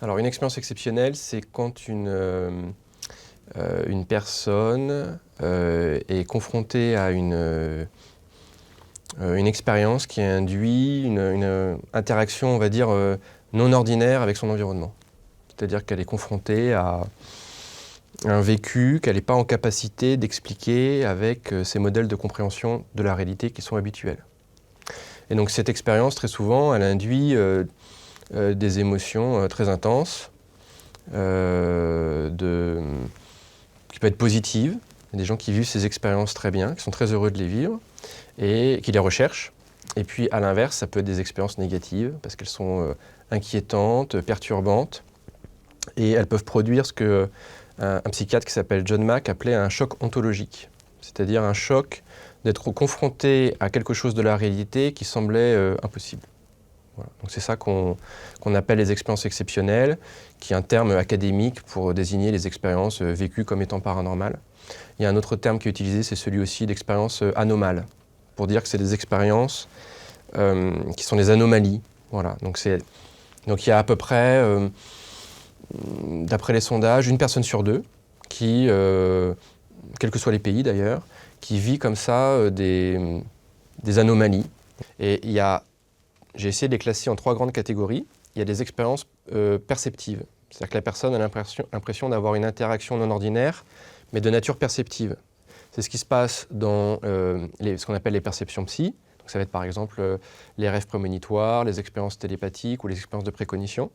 Alors, une expérience exceptionnelle, c'est quand une personne est confrontée à une expérience qui induit une interaction, on va dire, non ordinaire avec son environnement. C'est-à-dire qu'elle est confrontée à un vécu qu'elle n'est pas en capacité d'expliquer avec ses modèles de compréhension de la réalité qui sont habituels. Et donc cette expérience, très souvent, elle induit des émotions très intenses, qui peuvent être positives. Il y a des gens qui vivent ces expériences très bien, qui sont très heureux de les vivre et qui les recherchent. Et puis à l'inverse, ça peut être des expériences négatives parce qu'elles sont inquiétantes, perturbantes et elles peuvent produire ce qu'un psychiatre qui s'appelle John Mack appelait un choc ontologique, c'est-à-dire un choc d'être confronté à quelque chose de la réalité qui semblait impossible. Voilà. Donc c'est ça qu'on appelle les expériences exceptionnelles, qui est un terme académique pour désigner les expériences vécues comme étant paranormales. Il y a un autre terme qui est utilisé, c'est celui aussi d'expérience anomale, pour dire que c'est des expériences qui sont des anomalies. Voilà. Donc il y a à peu près, d'après les sondages, une personne sur deux qui, quels que soient les pays d'ailleurs, qui vit comme ça des anomalies. Et j'ai essayé de les classer en 3 grandes catégories. Il y a des expériences perceptives. C'est-à-dire que la personne a l'impression d'avoir une interaction non ordinaire, mais de nature perceptive. C'est ce qui se passe dans ce qu'on appelle les perceptions psy. Donc ça va être par exemple les rêves prémonitoires, les expériences télépathiques ou les expériences de précognition.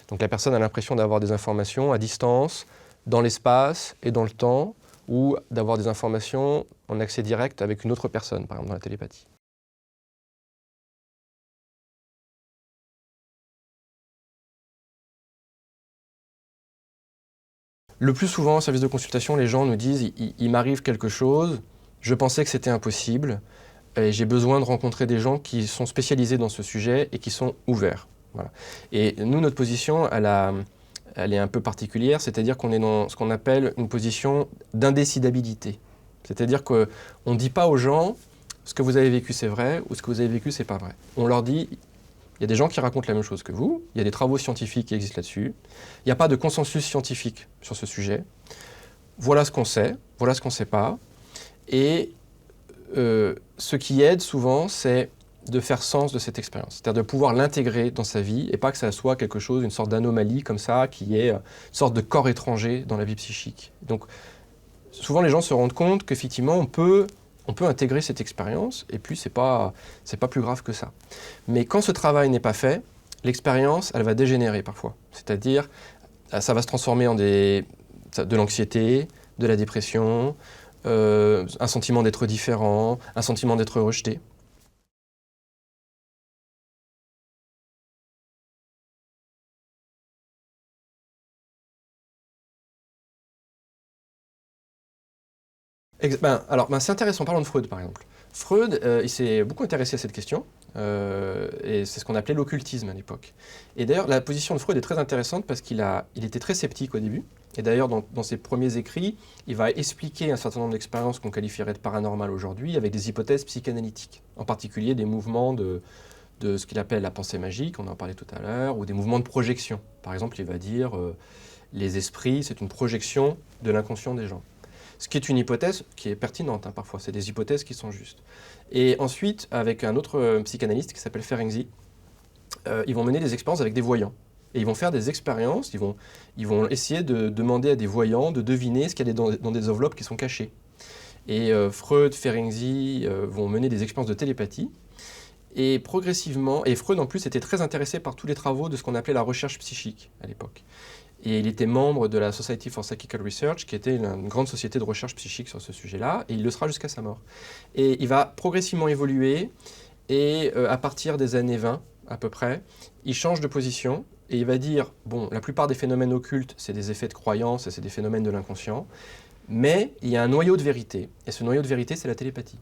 Donc la personne a l'impression d'avoir des informations à distance, dans l'espace et dans le temps, ou d'avoir des informations en accès direct avec une autre personne, par exemple dans la télépathie. Le plus souvent, au service de consultation, les gens nous disent il m'arrive quelque chose, je pensais que c'était impossible, et j'ai besoin de rencontrer des gens qui sont spécialisés dans ce sujet et qui sont ouverts. Voilà. Et nous, notre position, elle est un peu particulière, c'est-à-dire qu'on est dans ce qu'on appelle une position d'indécidabilité. C'est-à-dire qu'on ne dit pas aux gens ce que vous avez vécu c'est vrai ou ce que vous avez vécu c'est pas vrai. On leur dit il y a des gens qui racontent la même chose que vous, il y a des travaux scientifiques qui existent là-dessus, il n'y a pas de consensus scientifique sur ce sujet. Voilà ce qu'on sait, voilà ce qu'on ne sait pas. Et ce qui aide souvent, c'est de faire sens de cette expérience, c'est-à-dire de pouvoir l'intégrer dans sa vie et pas que ça soit quelque chose, une sorte d'anomalie comme ça, qui est une sorte de corps étranger dans la vie psychique. Donc souvent les gens se rendent compte qu'effectivement on peut intégrer cette expérience et puis c'est pas plus grave que ça. Mais quand ce travail n'est pas fait, l'expérience, elle va dégénérer parfois. C'est-à-dire, ça va se transformer en de l'anxiété, de la dépression, un sentiment d'être différent, un sentiment d'être rejeté. C'est intéressant, parlons de Freud par exemple. Freud, il s'est beaucoup intéressé à cette question, et c'est ce qu'on appelait l'occultisme à l'époque. Et d'ailleurs, la position de Freud est très intéressante parce il était très sceptique au début, et d'ailleurs dans ses premiers écrits, il va expliquer un certain nombre d'expériences qu'on qualifierait de paranormales aujourd'hui avec des hypothèses psychanalytiques, en particulier des mouvements de ce qu'il appelle la pensée magique, on en parlait tout à l'heure, ou des mouvements de projection. Par exemple, il va dire les esprits, c'est une projection de l'inconscient des gens. Ce qui est une hypothèse qui est pertinente, hein, parfois. C'est des hypothèses qui sont justes. Et ensuite, avec un autre psychanalyste qui s'appelle Ferenczi, ils vont mener des expériences avec des voyants. Et ils vont faire des expériences, ils vont essayer de demander à des voyants de deviner ce qu'il y a dans des enveloppes qui sont cachées. Et Freud, Ferenczi vont mener des expériences de télépathie. Et progressivement, et Freud en plus était très intéressé par tous les travaux de ce qu'on appelait la recherche psychique à l'époque. Et il était membre de la Society for Psychical Research, qui était une grande société de recherche psychique sur ce sujet-là, et il le sera jusqu'à sa mort. Et il va progressivement évoluer, et à partir des années 20, à peu près, il change de position, et il va dire, bon, la plupart des phénomènes occultes, c'est des effets de croyance, et c'est des phénomènes de l'inconscient, mais il y a un noyau de vérité, et ce noyau de vérité, c'est la télépathie.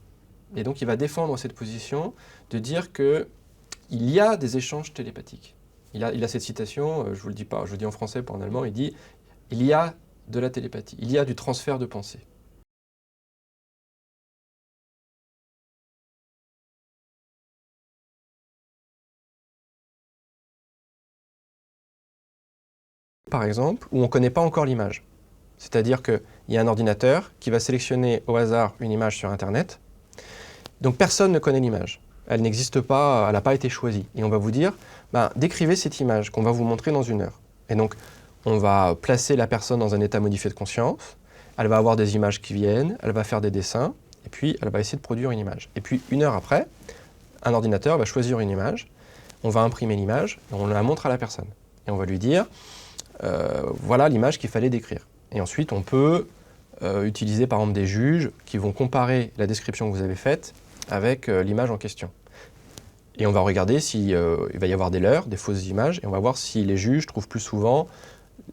Et donc il va défendre cette position de dire qu'il y a des échanges télépathiques. Il a cette citation, je ne vous le dis pas, je le dis en français, pas en allemand, il dit « Il y a de la télépathie, il y a du transfert de pensée ». par exemple, où on ne connaît pas encore l'image. C'est-à-dire qu'il y a un ordinateur qui va sélectionner au hasard une image sur Internet. Donc personne ne connaît l'image. Elle n'existe pas, elle n'a pas été choisie. Et on va vous dire, décrivez cette image qu'on va vous montrer dans 1 heure. Et donc, on va placer la personne dans un état modifié de conscience. Elle va avoir des images qui viennent, elle va faire des dessins, et puis elle va essayer de produire une image. Et puis 1 heure après, un ordinateur va choisir une image, on va imprimer l'image, et on la montre à la personne. Et on va lui dire, voilà l'image qu'il fallait décrire. Et ensuite, on peut utiliser par exemple des juges qui vont comparer la description que vous avez faite avec l'image en question. Et on va regarder s'il va y avoir des leurres, des fausses images, et on va voir si les juges trouvent plus souvent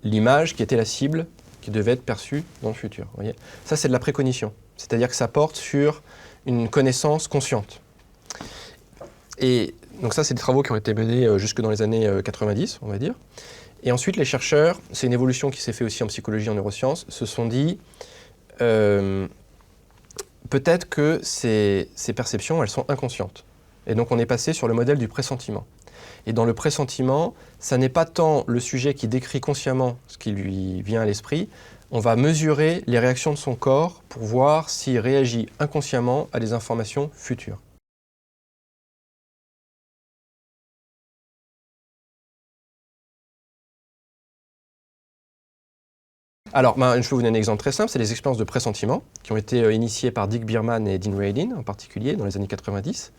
l'image qui était la cible, qui devait être perçue dans le futur. Vous voyez, ça, c'est de la précognition. C'est-à-dire que ça porte sur une connaissance consciente. Et donc ça, c'est des travaux qui ont été menés jusque dans les années 90, on va dire. Et ensuite, les chercheurs, c'est une évolution qui s'est faite aussi en psychologie, en neurosciences, se sont dit, peut-être que ces perceptions, elles sont inconscientes. Et donc, on est passé sur le modèle du pressentiment. Et dans le pressentiment, ça n'est pas tant le sujet qui décrit consciemment ce qui lui vient à l'esprit, on va mesurer les réactions de son corps pour voir s'il réagit inconsciemment à des informations futures. Alors, je peux vous donner un exemple très simple, c'est les expériences de pressentiment qui ont été initiées par Dick Bierman et Dean Radin en particulier dans les années 90.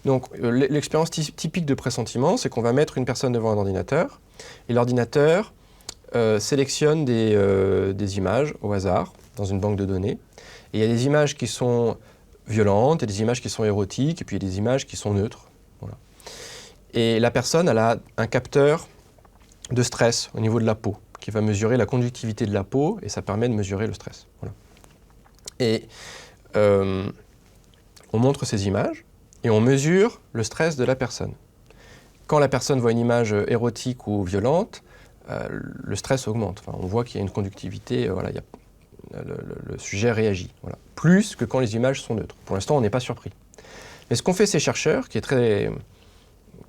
Donc, l'expérience typique de pressentiment, c'est qu'on va mettre une personne devant un ordinateur et l'ordinateur sélectionne des images au hasard dans une banque de données. Et il y a des images qui sont violentes, et des images qui sont érotiques, et puis il y a des images qui sont neutres. Voilà. Et la personne, elle a un capteur de stress au niveau de la peau, qui va mesurer la conductivité de la peau, et ça permet de mesurer le stress. Voilà. Et on montre ces images, et on mesure le stress de la personne. Quand la personne voit une image érotique ou violente, le stress augmente. Enfin, on voit qu'il y a une conductivité, le sujet réagit. Voilà. Plus que quand les images sont neutres. Pour l'instant, on n'est pas surpris. Mais ce qu'ont fait ces chercheurs, qui est très,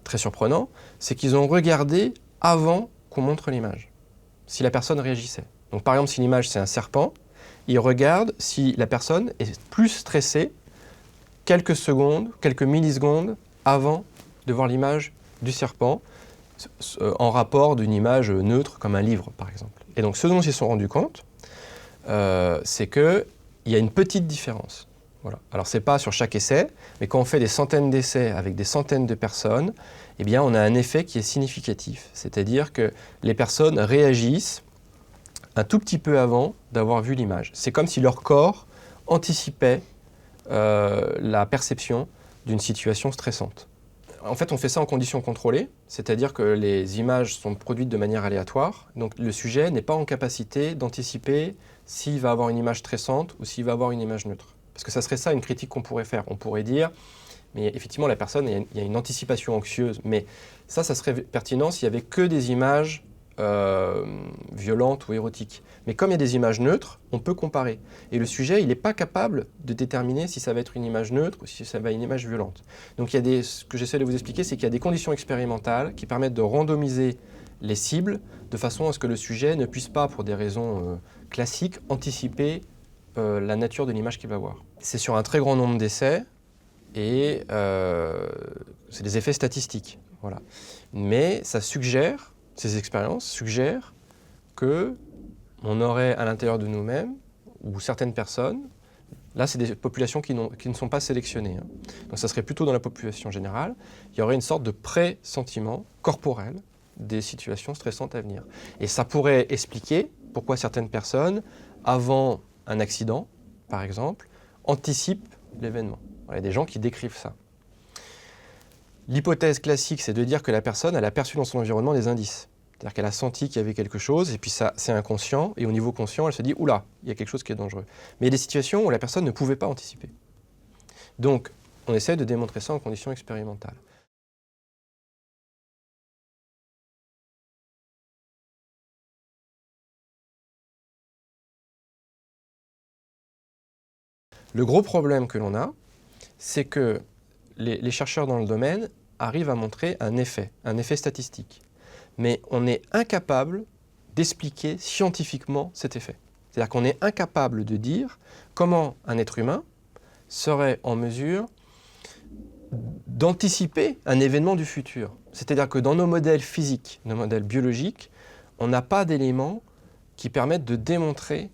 très surprenant, c'est qu'ils ont regardé avant qu'on montre l'image, si la personne réagissait. Donc par exemple, si l'image c'est un serpent, ils regardent si la personne est plus stressée quelques secondes, quelques millisecondes avant de voir l'image du serpent, en rapport d'une image neutre comme un livre par exemple. Et donc ce dont ils se sont rendus compte, c'est qu'il y a une petite différence. Voilà. Alors c'est pas sur chaque essai, mais quand on fait des centaines d'essais avec des centaines de personnes, eh bien on a un effet qui est significatif. C'est-à-dire que les personnes réagissent un tout petit peu avant d'avoir vu l'image. C'est comme si leur corps anticipait la perception d'une situation stressante. En fait, on fait ça en conditions contrôlées, c'est-à-dire que les images sont produites de manière aléatoire, donc le sujet n'est pas en capacité d'anticiper s'il va avoir une image stressante ou s'il va avoir une image neutre. Parce que ça serait ça une critique qu'on pourrait faire. On pourrait dire, mais effectivement, la personne, il y a une anticipation anxieuse, mais ça serait pertinent s'il n'y avait que des images violentes ou érotiques. Mais comme il y a des images neutres, on peut comparer. Et le sujet, il n'est pas capable de déterminer si ça va être une image neutre ou si ça va être une image violente. Donc ce que j'essaie de vous expliquer, c'est qu'il y a des conditions expérimentales qui permettent de randomiser les cibles de façon à ce que le sujet ne puisse pas, pour des raisons classiques, anticiper la nature de l'image qu'il va voir. C'est sur un très grand nombre d'essais et c'est des effets statistiques. Voilà. Mais ça suggère, ces expériences suggèrent qu'on aurait à l'intérieur de nous-mêmes, ou certaines personnes, là c'est des populations qui ne sont pas sélectionnées, hein. Donc ça serait plutôt dans la population générale, il y aurait une sorte de pressentiment corporel des situations stressantes à venir. Et ça pourrait expliquer pourquoi certaines personnes, avant un accident, par exemple, anticipent l'événement. Il y a des gens qui décrivent ça. L'hypothèse classique, c'est de dire que la personne, elle a perçu dans son environnement des indices. C'est-à-dire qu'elle a senti qu'il y avait quelque chose, et puis ça, c'est inconscient, et au niveau conscient, elle se dit « Oula, il y a quelque chose qui est dangereux ». Mais il y a des situations où la personne ne pouvait pas anticiper. Donc, on essaie de démontrer ça en conditions expérimentales. Le gros problème que l'on a, c'est que les chercheurs dans le domaine arrivent à montrer un effet statistique. Mais on est incapable d'expliquer scientifiquement cet effet. C'est-à-dire qu'on est incapable de dire comment un être humain serait en mesure d'anticiper un événement du futur. C'est-à-dire que dans nos modèles physiques, nos modèles biologiques, on n'a pas d'éléments qui permettent de démontrer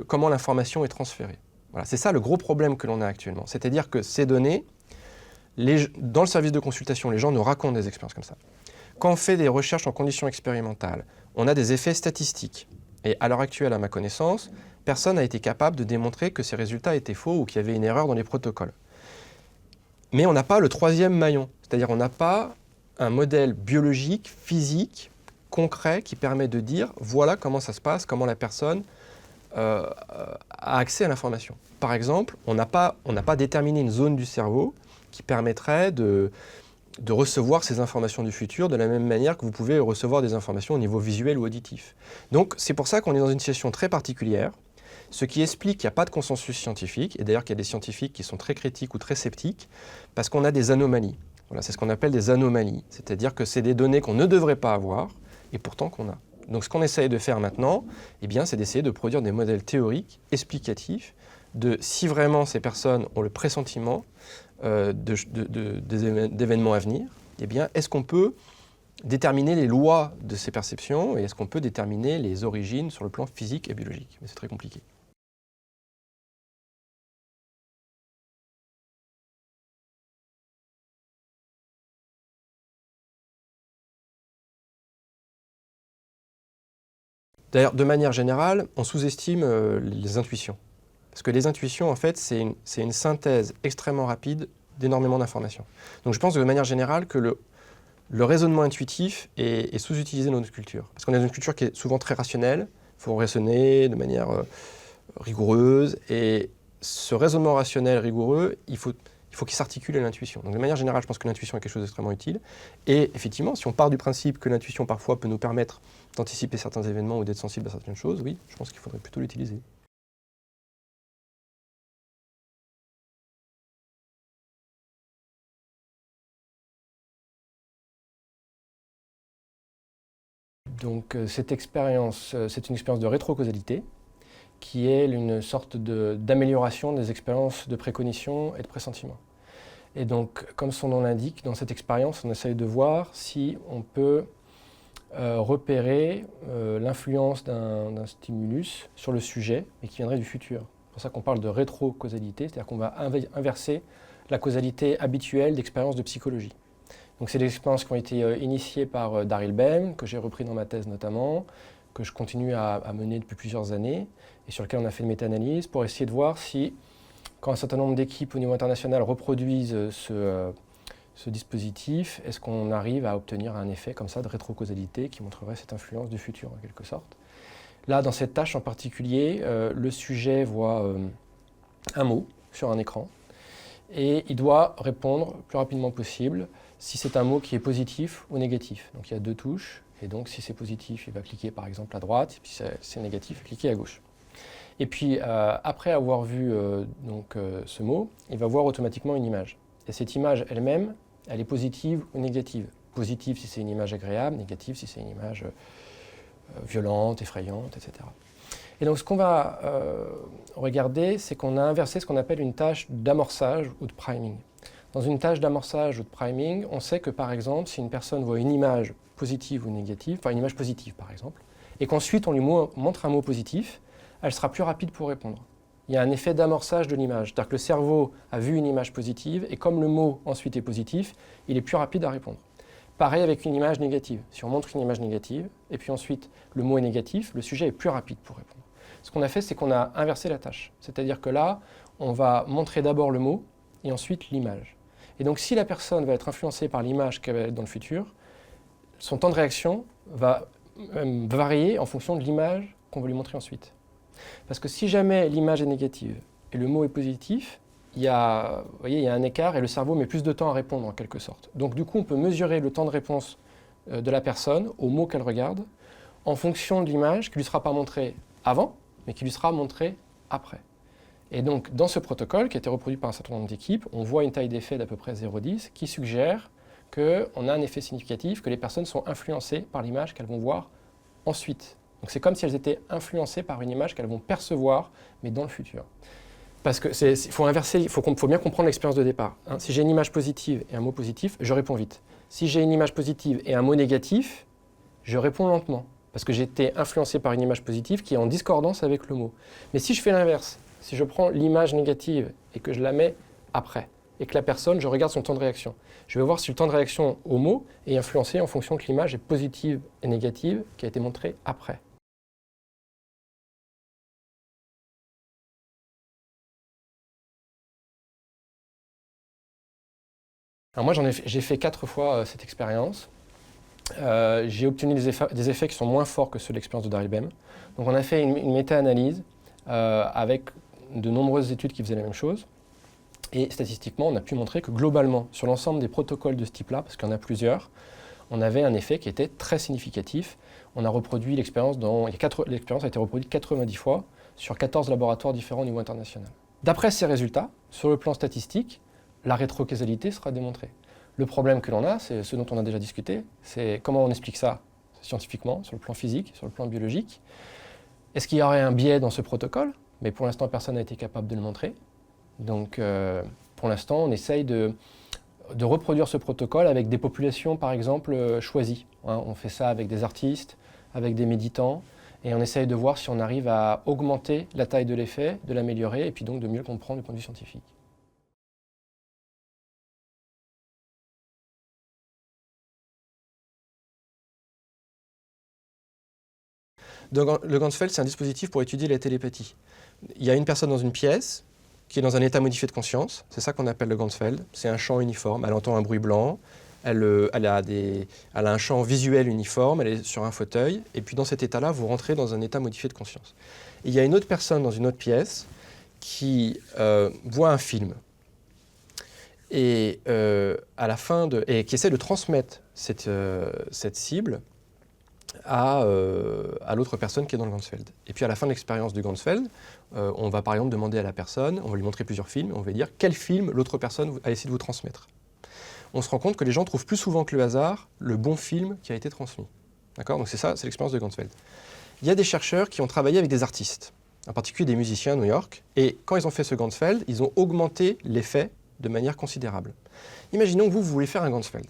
comment l'information est transférée. Voilà, c'est ça le gros problème que l'on a actuellement. C'est-à-dire que ces données, dans le service de consultation, les gens nous racontent des expériences comme ça. Quand on fait des recherches en conditions expérimentales, on a des effets statistiques. Et à l'heure actuelle, à ma connaissance, personne n'a été capable de démontrer que ces résultats étaient faux ou qu'il y avait une erreur dans les protocoles. Mais on n'a pas le troisième maillon, c'est-à-dire on n'a pas un modèle biologique, physique, concret qui permet de dire voilà comment ça se passe, comment la personne a accès à l'information. Par exemple, on n'a pas déterminé une zone du cerveau qui permettrait de recevoir ces informations du futur de la même manière que vous pouvez recevoir des informations au niveau visuel ou auditif. Donc c'est pour ça qu'on est dans une situation très particulière, ce qui explique qu'il n'y a pas de consensus scientifique, et d'ailleurs qu'il y a des scientifiques qui sont très critiques ou très sceptiques, parce qu'on a des anomalies. Voilà, c'est ce qu'on appelle des anomalies, c'est-à-dire que c'est des données qu'on ne devrait pas avoir, et pourtant qu'on a. Donc ce qu'on essaye de faire maintenant, eh bien, c'est d'essayer de produire des modèles théoriques, explicatifs, de si vraiment ces personnes ont le pressentiment d'événements à venir, eh bien, est-ce qu'on peut déterminer les lois de ces perceptions et est-ce qu'on peut déterminer les origines sur le plan physique et biologique? Mais c'est très compliqué. D'ailleurs, de manière générale, on sous-estime les intuitions. Parce que les intuitions, en fait, c'est une synthèse extrêmement rapide d'énormément d'informations. Donc je pense de manière générale que le raisonnement intuitif est sous-utilisé dans notre culture. Parce qu'on est dans une culture qui est souvent très rationnelle, il faut raisonner de manière rigoureuse, et ce raisonnement rationnel rigoureux, il faut qu'il s'articule à l'intuition. Donc de manière générale, je pense que l'intuition est quelque chose d'extrêmement utile. Et effectivement, si on part du principe que l'intuition parfois peut nous permettre d'anticiper certains événements ou d'être sensible à certaines choses, oui, je pense qu'il faudrait plutôt l'utiliser. Donc cette expérience, c'est une expérience de rétrocausalité qui est une sorte d'amélioration des expériences de précognition et de pressentiment. Et donc, comme son nom l'indique, dans cette expérience, on essaye de voir si on peut repérer l'influence d'un stimulus sur le sujet, mais qui viendrait du futur. C'est pour ça qu'on parle de rétrocausalité, c'est-à-dire qu'on va inverser la causalité habituelle d'expériences de psychologie. Donc c'est des expériences qui ont été initiées par Daryl Bem, que j'ai repris dans ma thèse notamment, que je continue à mener depuis plusieurs années, et sur lequel on a fait une méta-analyse pour essayer de voir si, quand un certain nombre d'équipes au niveau international reproduisent ce dispositif, est-ce qu'on arrive à obtenir un effet comme ça de rétrocausalité qui montrerait cette influence du futur en quelque sorte. Là, dans cette tâche en particulier, le sujet voit un mot sur un écran, et il doit répondre le plus rapidement possible si c'est un mot qui est positif ou négatif. Donc il y a deux touches, et donc si c'est positif, il va cliquer par exemple à droite, et puis si c'est négatif, il va cliquer à gauche. Et puis après avoir vu ce mot, il va voir automatiquement une image. Et cette image elle-même, elle est positive ou négative. Positive si c'est une image agréable, négative si c'est une image violente, effrayante, etc. Et donc ce qu'on va regarder, c'est qu'on a inversé ce qu'on appelle une tâche d'amorçage ou de priming. Dans une tâche d'amorçage ou de priming, on sait que par exemple, si une personne voit une image positive ou négative, enfin une image positive par exemple, et qu'ensuite on lui montre un mot positif, elle sera plus rapide pour répondre. Il y a un effet d'amorçage de l'image, c'est-à-dire que le cerveau a vu une image positive, et comme le mot ensuite est positif, il est plus rapide à répondre. Pareil avec une image négative. Si on montre une image négative, et puis ensuite le mot est négatif, le sujet est plus rapide pour répondre. Ce qu'on a fait, c'est qu'on a inversé la tâche. C'est-à-dire que là, on va montrer d'abord le mot, et ensuite l'image. Et donc si la personne va être influencée par l'image qu'elle va être dans le futur, son temps de réaction va varier en fonction de l'image qu'on va lui montrer ensuite. Parce que si jamais l'image est négative et le mot est positif, il y a un écart et le cerveau met plus de temps à répondre en quelque sorte. Donc du coup, on peut mesurer le temps de réponse de la personne au mot qu'elle regarde en fonction de l'image qui ne lui sera pas montrée avant, mais qui lui sera montrée après. Et donc, dans ce protocole, qui a été reproduit par un certain nombre d'équipes, on voit une taille d'effet d'à peu près 0,10 qui suggère qu'on a un effet significatif, que les personnes sont influencées par l'image qu'elles vont voir ensuite. Donc c'est comme si elles étaient influencées par une image qu'elles vont percevoir, mais dans le futur. Parce que faut inverser, faut bien comprendre l'expérience de départ. Hein. Si j'ai une image positive et un mot positif, je réponds vite. Si j'ai une image positive et un mot négatif, je réponds lentement. Parce que j'ai été influencé par une image positive qui est en discordance avec le mot. Mais si je fais l'inverse, si je prends l'image négative et que je la mets après, et que la personne, je regarde son temps de réaction, je vais voir si le temps de réaction au mot est influencé en fonction que l'image est positive et négative qui a été montrée après. Alors moi, j'ai fait 4 fois cette expérience. J'ai obtenu des effets qui sont moins forts que ceux de l'expérience de Daryl Bem. Donc on a fait une méta-analyse avec de nombreuses études qui faisaient la même chose. Et statistiquement, on a pu montrer que globalement, sur l'ensemble des protocoles de ce type-là, parce qu'il y en a plusieurs, on avait un effet qui était très significatif. On a reproduit l'expérience l'expérience a été reproduite 90 fois sur 14 laboratoires différents au niveau international. D'après ces résultats, sur le plan statistique, la rétrocausalité sera démontrée. Le problème que l'on a, c'est ce dont on a déjà discuté, c'est comment on explique ça scientifiquement, sur le plan physique, sur le plan biologique. Est-ce qu'il y aurait un biais dans ce protocole? Mais pour l'instant, personne n'a été capable de le montrer. Donc, pour l'instant, on essaye de reproduire ce protocole avec des populations, par exemple, choisies. Hein, on fait ça avec des artistes, avec des méditants, et on essaye de voir si on arrive à augmenter la taille de l'effet, de l'améliorer, et puis donc de mieux le comprendre du point de vue scientifique. Donc, le Ganzfeld, c'est un dispositif pour étudier la télépathie. Il y a une personne dans une pièce qui est dans un état modifié de conscience, c'est ça qu'on appelle le Ganzfeld, c'est un champ uniforme, elle entend un bruit blanc, elle a un champ visuel uniforme, elle est sur un fauteuil, et puis dans cet état-là, vous rentrez dans un état modifié de conscience. Et il y a une autre personne dans une autre pièce qui voit un film, et, et qui essaie de transmettre cette cible à l'autre personne qui est dans le Ganzfeld. Et puis à la fin de l'expérience du Ganzfeld, on va par exemple demander à la personne, on va lui montrer plusieurs films, on va dire quel film l'autre personne a essayé de vous transmettre. On se rend compte que les gens trouvent plus souvent que le hasard le bon film qui a été transmis. D'accord? Donc c'est ça, c'est l'expérience de Ganzfeld. Il y a des chercheurs qui ont travaillé avec des artistes, en particulier des musiciens à New York, et quand ils ont fait ce Ganzfeld, ils ont augmenté l'effet de manière considérable. Imaginons que vous voulez faire un Ganzfeld.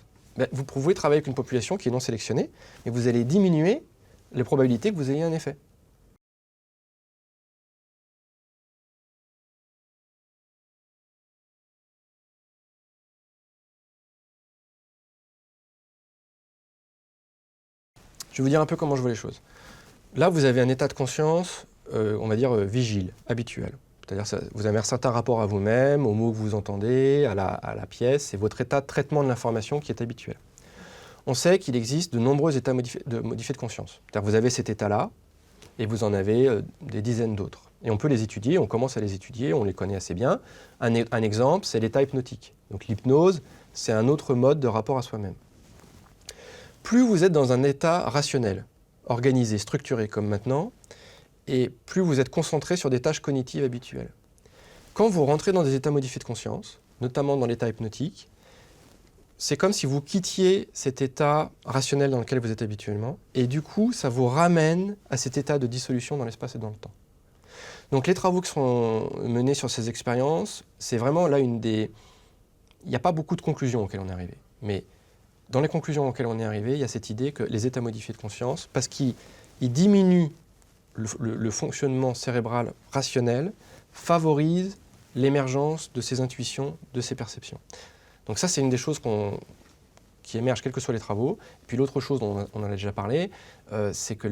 Vous pouvez travailler avec une population qui est non sélectionnée, et vous allez diminuer les probabilités que vous ayez un effet. Je vais vous dire un peu comment je vois les choses. Là, vous avez un état de conscience, on va dire, vigile, habituel. C'est-à-dire que vous avez un certain rapport à vous-même, aux mots que vous entendez, à la pièce, c'est votre état de traitement de l'information qui est habituel. On sait qu'il existe de nombreux états modifiés de conscience. C'est-à-dire que vous avez cet état-là, et vous en avez des dizaines d'autres. Et on peut les étudier, on commence à les étudier, on les connaît assez bien. Un exemple, c'est l'état hypnotique. Donc l'hypnose, c'est un autre mode de rapport à soi-même. Plus vous êtes dans un état rationnel, organisé, structuré comme maintenant, et plus vous êtes concentré sur des tâches cognitives habituelles. Quand vous rentrez dans des états modifiés de conscience, notamment dans l'état hypnotique, c'est comme si vous quittiez cet état rationnel dans lequel vous êtes habituellement, et du coup, ça vous ramène à cet état de dissolution dans l'espace et dans le temps. Donc les travaux qui sont menés sur ces expériences, c'est vraiment là une des... Il n'y a pas beaucoup de conclusions auxquelles on est arrivé, mais dans les conclusions auxquelles on est arrivé, il y a cette idée que les états modifiés de conscience, parce qu'ils diminuent le fonctionnement cérébral rationnel, favorisent l'émergence de ces intuitions, de ces perceptions. Donc ça, c'est une des choses qui émergent quels que soient les travaux. Et puis l'autre chose dont on en a déjà parlé, c'est que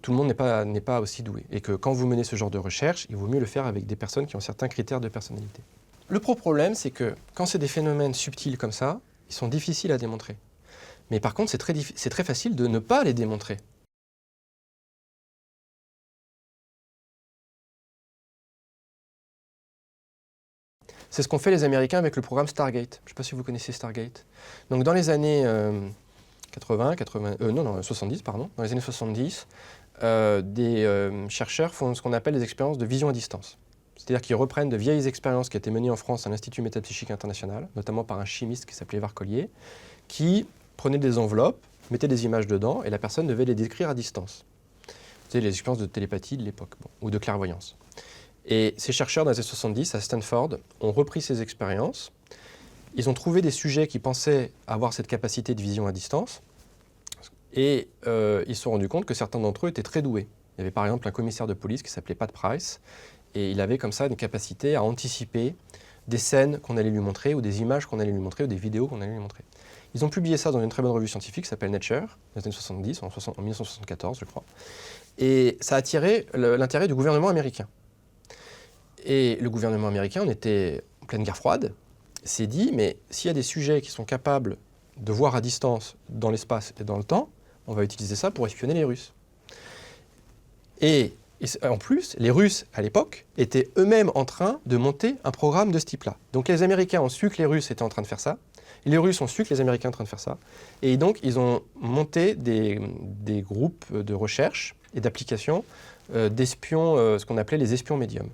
tout le monde n'est pas aussi doué. Et que quand vous menez ce genre de recherche, il vaut mieux le faire avec des personnes qui ont certains critères de personnalité. Le problème, c'est que quand c'est des phénomènes subtils comme ça, ils sont difficiles à démontrer. Mais par contre, c'est très facile de ne pas les démontrer. C'est ce qu'ont fait les Américains avec le programme Stargate. Je ne sais pas si vous connaissez Stargate. Donc dans les années 70, pardon, dans les années 70, des chercheurs font ce qu'on appelle des expériences de vision à distance. C'est-à-dire qu'ils reprennent de vieilles expériences qui étaient menées en France à l'Institut métapsychique international, notamment par un chimiste qui s'appelait Évar Collier, qui prenait des enveloppes mettait des images dedans, et la personne devait les décrire à distance. C'était les expériences de télépathie de l'époque, ou de clairvoyance. Et ces chercheurs dans les années 70 à Stanford ont repris ces expériences. Ils ont trouvé des sujets qui pensaient avoir cette capacité de vision à distance, et ils se sont rendus compte que certains d'entre eux étaient très doués. Il y avait par exemple un commissaire de police qui s'appelait Pat Price, et il avait comme ça une capacité à anticiper des scènes qu'on allait lui montrer, ou des images qu'on allait lui montrer, ou des vidéos qu'on allait lui montrer. Ils ont publié ça dans une très bonne revue scientifique qui s'appelle Nature, dans les années 70, en 1974 je crois. Et ça a attiré l'intérêt du gouvernement américain. Et le gouvernement américain, on était en pleine guerre froide, s'est dit, mais s'il y a des sujets qui sont capables de voir à distance dans l'espace et dans le temps, on va utiliser ça pour espionner les Russes. Et en plus, les Russes, à l'époque, étaient eux-mêmes en train de monter un programme de ce type-là. Donc les Américains ont su que les Russes étaient en train de faire ça, et les Russes ont su que les Américains étaient en train de faire ça, et donc ils ont monté des groupes de recherche et d'application d'espions, ce qu'on appelait les espions médiums.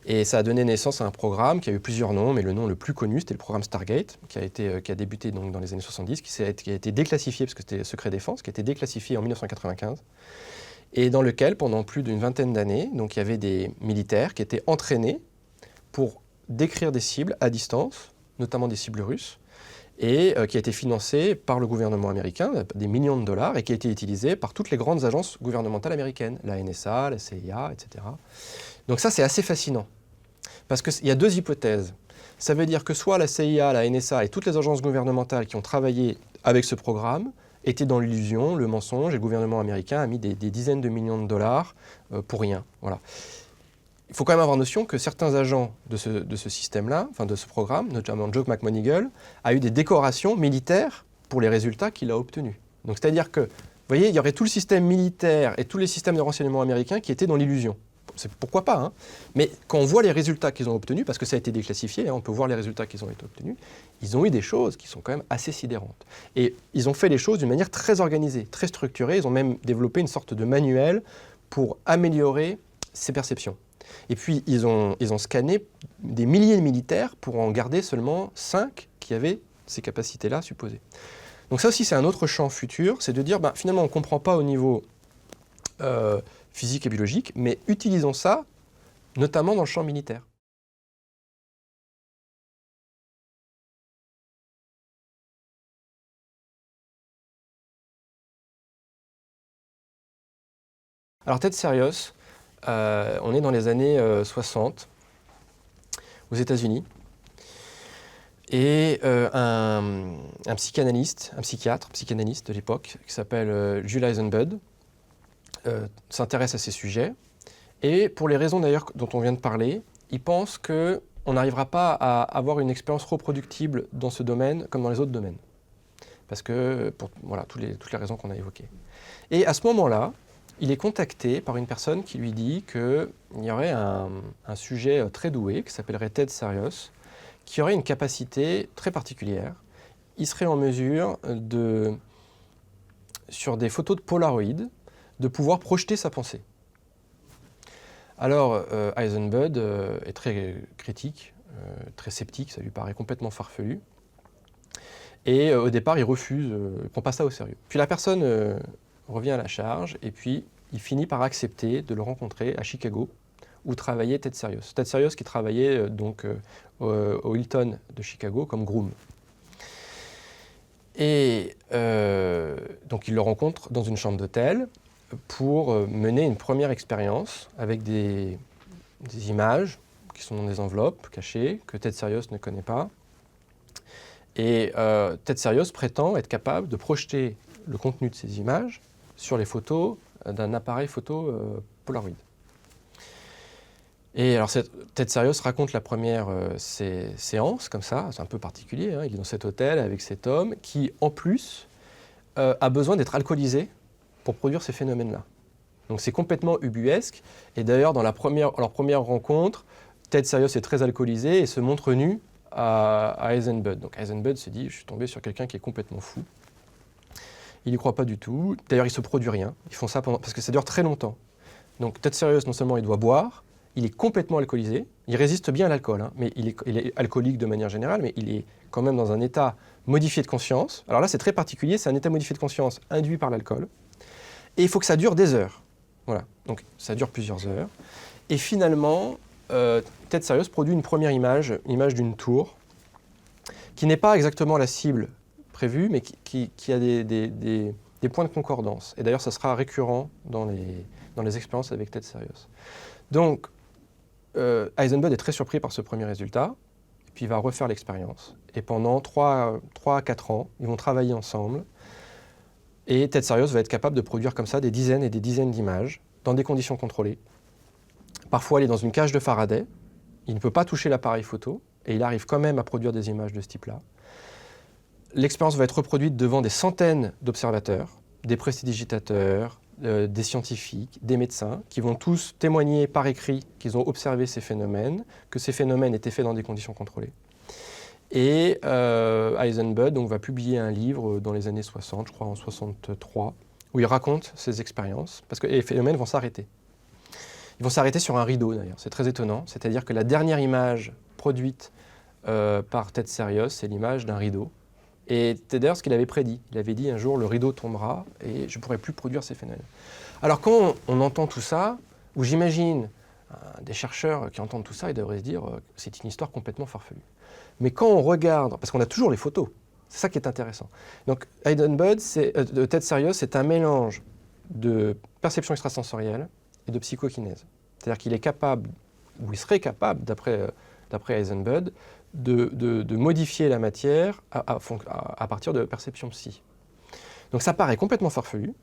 Et ça a donné naissance à un programme qui a eu plusieurs noms, mais le nom le plus connu, c'était le programme Stargate, qui a débuté donc dans les années 70, qui a été déclassifié, parce que c'était secret défense, qui a été déclassifié en 1995, et dans lequel, pendant plus d'une vingtaine d'années, donc il y avait des militaires qui étaient entraînés pour décrire des cibles à distance, notamment des cibles russes, et qui a été financé par le gouvernement américain, des millions de dollars, et qui a été utilisé par toutes les grandes agences gouvernementales américaines, la NSA, la CIA, etc. Donc ça, c'est assez fascinant. Parce qu'il y a deux hypothèses. Ça veut dire que soit la CIA, la NSA et toutes les agences gouvernementales qui ont travaillé avec ce programme étaient dans l'illusion, le mensonge, et le gouvernement américain a mis des dizaines de millions de dollars pour rien. Voilà. Il faut quand même avoir notion que certains agents de ce système-là, enfin de ce programme, notamment Joe McMonigle, a eu des décorations militaires pour les résultats qu'il a obtenus. Donc c'est-à-dire que, vous voyez, il y aurait tout le système militaire et tous les systèmes de renseignement américains qui étaient dans l'illusion. Pourquoi pas, hein. Mais quand on voit les résultats qu'ils ont obtenus, parce que ça a été déclassifié, hein, on peut voir les résultats qu'ils ont été obtenus, ils ont eu des choses qui sont quand même assez sidérantes. Et ils ont fait les choses d'une manière très organisée, très structurée. Ils ont même développé une sorte de manuel pour améliorer ces perceptions. Et puis, ils ont scanné des milliers de militaires pour en garder seulement 5 qui avaient ces capacités-là supposées. Donc ça aussi, c'est un autre champ futur, c'est de dire, finalement, on ne comprend pas au niveau physique et biologique, mais utilisons ça, notamment dans le champ militaire. Alors Ted Sarios, on est dans les années 60, aux États-Unis, et un psychanalyste de l'époque, qui s'appelle Jules Eisenbud, s'intéresse à ces sujets, et pour les raisons d'ailleurs dont on vient de parler, il pense qu'on n'arrivera pas à avoir une expérience reproductible dans ce domaine comme dans les autres domaines, parce que pour toutes les raisons qu'on a évoquées. Et à ce moment-là, il est contacté par une personne qui lui dit qu'il y aurait un sujet très doué, qui s'appellerait Ted Sarios, qui aurait une capacité très particulière. Il serait en mesure sur des photos de Polaroid, de pouvoir projeter sa pensée. Alors, Eisenbud est très critique, très sceptique, ça lui paraît complètement farfelu. Et au départ, il refuse, il ne prend pas ça au sérieux. Puis la personne revient à la charge, et puis il finit par accepter de le rencontrer à Chicago, où travaillait Ted Sarios. Ted Sarios qui travaillait au Hilton de Chicago comme groom. Et donc il le rencontre dans une chambre d'hôtel, pour mener une première expérience avec des images qui sont dans des enveloppes cachées, que Ted Sarios ne connaît pas. Et Ted Sarios prétend être capable de projeter le contenu de ces images sur les photos d'un appareil photo Polaroid. Et alors Ted Sarios raconte la première séance comme ça, c'est un peu particulier, hein. Il est dans cet hôtel avec cet homme qui, en plus, a besoin d'être alcoolisé pour produire ces phénomènes-là. Donc c'est complètement ubuesque. Et d'ailleurs, dans leur première rencontre, Ted Sarios est très alcoolisé et se montre nu à Eisenbud. Donc Eisenbud se dit, je suis tombé sur quelqu'un qui est complètement fou. Il n'y croit pas du tout. D'ailleurs, il ne se produit rien. Ils font ça parce que ça dure très longtemps. Donc Ted Sarios, non seulement il doit boire, il est complètement alcoolisé, Il résiste bien à l'alcool, hein, mais il est alcoolique de manière générale, mais il est quand même dans un état modifié de conscience. Alors là, c'est très particulier, c'est un état modifié de conscience induit par l'alcool. Et il faut que ça dure des heures. Voilà, donc ça dure plusieurs heures. Et finalement, Ted Serious produit une première image, l'image d'une tour, qui n'est pas exactement la cible prévue, mais qui a des points de concordance. Et d'ailleurs, ça sera récurrent dans les expériences avec Ted Serious. Donc, Eisenbud est très surpris par ce premier résultat, et puis il va refaire l'expérience. Et pendant 3 à 4 ans, ils vont travailler ensemble, et Ted Serious va être capable de produire comme ça des dizaines et des dizaines d'images, dans des conditions contrôlées. Parfois, il est dans une cage de Faraday, il ne peut pas toucher l'appareil photo, et il arrive quand même à produire des images de ce type-là. L'expérience va être reproduite devant des centaines d'observateurs, des prestidigitateurs, des scientifiques, des médecins, qui vont tous témoigner par écrit qu'ils ont observé ces phénomènes, que ces phénomènes étaient faits dans des conditions contrôlées. Et Eisenbud donc, va publier un livre dans les années 60, je crois en 63, où il raconte ses expériences, parce que les phénomènes vont s'arrêter. Ils vont s'arrêter sur un rideau d'ailleurs, c'est très étonnant, c'est-à-dire que la dernière image produite par Ted Serious, c'est l'image d'un rideau. Et c'est d'ailleurs ce qu'il avait prédit. Il avait dit un jour le rideau tombera et je ne pourrai plus produire ces phénomènes. Alors quand on entend tout ça, ou j'imagine des chercheurs qui entendent tout ça, ils devraient se dire c'est une histoire complètement farfelue. Mais quand on regarde, parce qu'on a toujours les photos, c'est ça qui est intéressant. Donc Eisenbud, Ted Serious, c'est un mélange de perception extrasensorielle et de psychokinèse. C'est-à-dire qu'il est capable, ou il serait capable, d'après Eisenbud, de modifier la matière à partir de perceptions psy. Donc ça paraît complètement farfelu,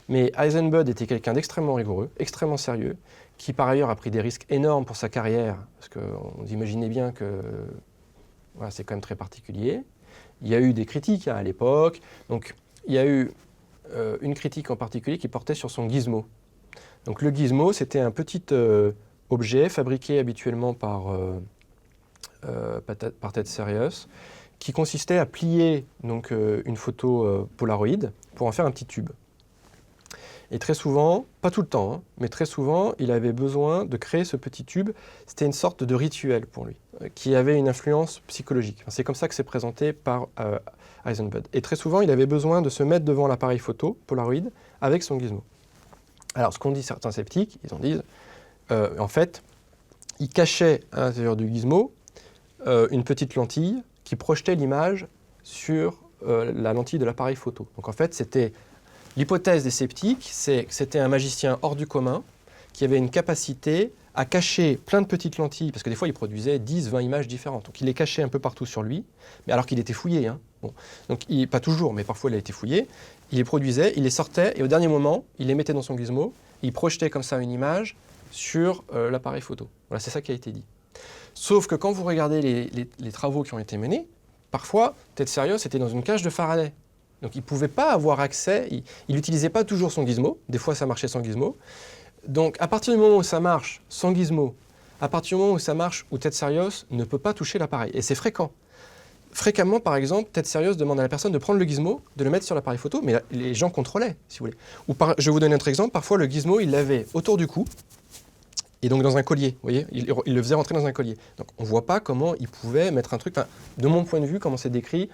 mais Eisenbud était quelqu'un d'extrêmement rigoureux, extrêmement sérieux, qui par ailleurs a pris des risques énormes pour sa carrière, parce qu'on imaginait bien que voilà, c'est quand même très particulier. Il y a eu des critiques à l'époque, donc il y a eu une critique en particulier qui portait sur son gizmo. Donc le gizmo, c'était un petit objet fabriqué habituellement par Ted Serious, qui consistait à plier donc, une photo Polaroid pour en faire un petit tube. Et très souvent, pas tout le temps, hein, mais très souvent, il avait besoin de créer ce petit tube. C'était une sorte de rituel pour lui, qui avait une influence psychologique. Enfin, c'est comme ça que c'est présenté par Eisenbud. Et très souvent, il avait besoin de se mettre devant l'appareil photo Polaroid avec son gizmo. Alors, ce qu'ont dit certains sceptiques, ils en disent, en fait, il cachait à l'intérieur du gizmo une petite lentille qui projetait l'image sur la lentille de l'appareil photo. Donc en fait, l'hypothèse des sceptiques, c'est que c'était un magicien hors du commun qui avait une capacité à cacher plein de petites lentilles, parce que des fois il produisait 10, 20 images différentes. Donc il les cachait un peu partout sur lui, mais alors qu'il était fouillé. Hein. Bon. Donc pas toujours, mais parfois il a été fouillé. Il les produisait, il les sortait, et au dernier moment, il les mettait dans son gizmo, il projetait comme ça une image sur l'appareil photo. Voilà, c'est ça qui a été dit. Sauf que quand vous regardez les travaux qui ont été menés, parfois, Ted Serious était dans une cage de Faraday. Donc il ne pouvait pas avoir accès, il n'utilisait pas toujours son gizmo, des fois ça marchait sans gizmo. Donc à partir du moment où ça marche sans gizmo, à partir du moment où ça marche où Ted Serious ne peut pas toucher l'appareil, et c'est fréquent. Fréquemment, par exemple, Ted Serious demande à la personne de prendre le gizmo, de le mettre sur l'appareil photo, mais les gens contrôlaient, si vous voulez. Je vais vous donner un autre exemple, parfois le gizmo, il l'avait autour du cou, et donc dans un collier, vous voyez, il le faisait rentrer dans un collier. Donc on ne voit pas comment il pouvait mettre un truc, de mon point de vue, comment c'est décrit,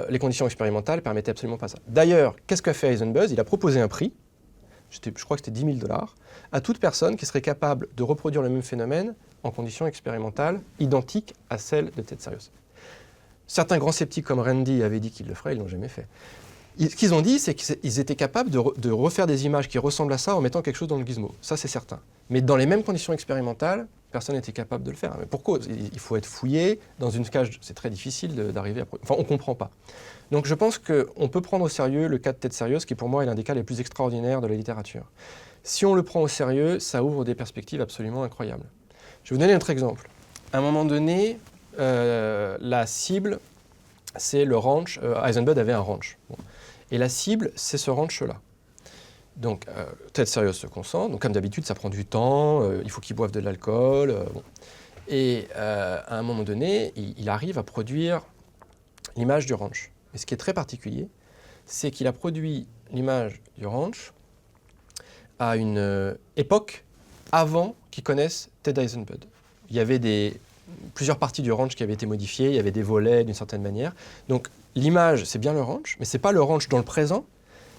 les conditions expérimentales ne permettaient absolument pas ça. D'ailleurs, qu'est-ce qu'a fait Eisenbud? Il a proposé un prix, je crois que c'était $10 000, à toute personne qui serait capable de reproduire le même phénomène en conditions expérimentales identiques à celles de Ted Serious. Certains grands sceptiques comme Randy avaient dit qu'ils le feraient, ils ne l'ont jamais fait. Ce qu'ils ont dit, c'est qu'ils étaient capables de refaire des images qui ressemblent à ça en mettant quelque chose dans le gizmo. Ça, c'est certain. Mais dans les mêmes conditions expérimentales, personne n'était capable de le faire. Mais pourquoi? Il faut être fouillé dans une cage. C'est très difficile d'arriver à... Enfin, on ne comprend pas. Donc je pense qu'on peut prendre au sérieux le cas de Ted Serious, qui pour moi est l'un des cas les plus extraordinaires de la littérature. Si on le prend au sérieux, ça ouvre des perspectives absolument incroyables. Je vais vous donner un autre exemple. À un moment donné, la cible, c'est le ranch. Eisenbud avait un ranch. Bon. Et la cible, c'est ce ranch-là. Donc, Ted Serious se concentre. Donc, comme d'habitude, ça prend du temps. Il faut qu'il boive de l'alcool. Bon. Et à un moment donné, il arrive à produire l'image du ranch. Mais ce qui est très particulier, c'est qu'il a produit l'image du ranch à une époque avant qu'il connaisse Ted Eisenbud. il y avait plusieurs parties du range qui avaient été modifiées, il y avait des volets d'une certaine manière. Donc l'image, c'est bien le range, mais ce n'est pas le range dans le présent,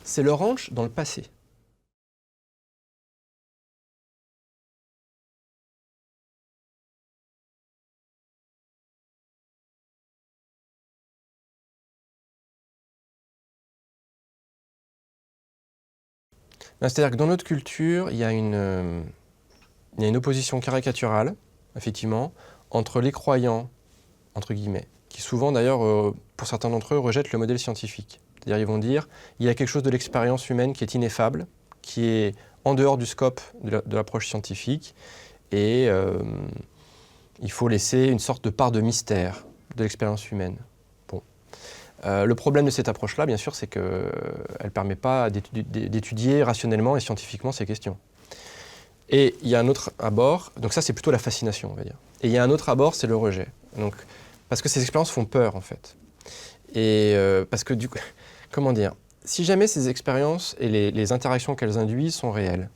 c'est le range dans le passé. C'est-à-dire que dans notre culture, il y a une opposition caricaturale, effectivement, entre les croyants, entre guillemets, qui souvent d'ailleurs, pour certains d'entre eux, rejettent le modèle scientifique. C'est-à-dire ils vont dire, il y a quelque chose de l'expérience humaine qui est ineffable, qui est en dehors du scope de l'approche scientifique, et il faut laisser une sorte de part de mystère de l'expérience humaine. Bon. Le problème de cette approche-là, bien sûr, c'est qu'elle ne permet pas d'étudier rationnellement et scientifiquement ces questions. Et il y a un autre abord, donc ça c'est plutôt la fascination, on va dire. Et il y a un autre abord, c'est le rejet. Donc, parce que ces expériences font peur, en fait. Et parce que, du coup, comment dire, si jamais ces expériences et les interactions qu'elles induisent sont réelles,